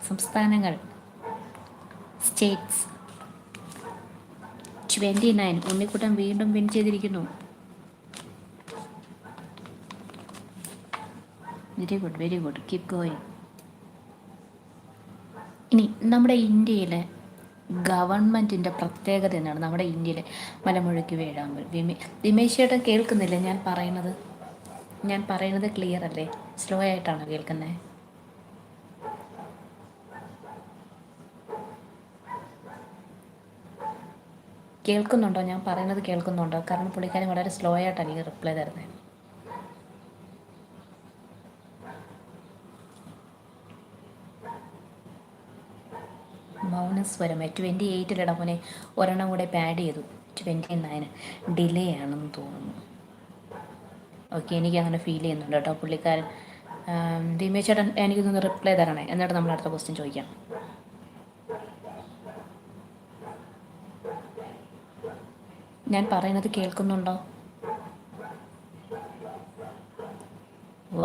സംസ്ഥാനങ്ങൾ, സ്റ്റേറ്റ്സ്. 29. ഉണ്ണിക്കുട്ടൻ വീണ്ടും വിൻ ചെയ്തിരിക്കുന്നു. Very good keep going. ഇനി നമ്മുടെ ഇന്ത്യയിലെ ഗവൺമെൻറ്റിൻ്റെ പ്രത്യേകത എന്നാണ്? നമ്മുടെ ഇന്ത്യയിലെ മലമുഴക്കി വേഴാമ്പൽ. വിമേശ് ചേട്ടൻ കേൾക്കുന്നില്ലേ ഞാൻ പറയുന്നത് ക്ലിയർ അല്ലേ? സ്ലോ ആയിട്ടാണോ കേൾക്കുന്നത്? കേൾക്കുന്നുണ്ടോ? ഞാൻ പറയുന്നത് കേൾക്കുന്നുണ്ടോ? കാരണം പുള്ളിക്കാരൻ വളരെ സ്ലോ ആയിട്ടാണ് ഈ റിപ്ലൈ തരുന്നത്. മൗനസ്വരം 28 മോനെ, ഒരെണ്ണം കൂടെ ആഡ് ചെയ്തു. 29 ഡിലേ ആണെന്ന് തോന്നുന്നു. ഓക്കെ, എനിക്ക് അങ്ങനെ ഫീൽ ചെയ്യുന്നുണ്ട് കേട്ടോ. പുള്ളിക്കാരൻ ദിമേശ് ചേട്ടൻ എനിക്കൊന്ന് റിപ്ലൈ തരണേ, എന്നിട്ട് നമ്മൾ അടുത്ത ക്വസ്റ്റ്യൻ ചോദിക്കാം. ഞാൻ പറയുന്നത് കേൾക്കുന്നുണ്ടോ?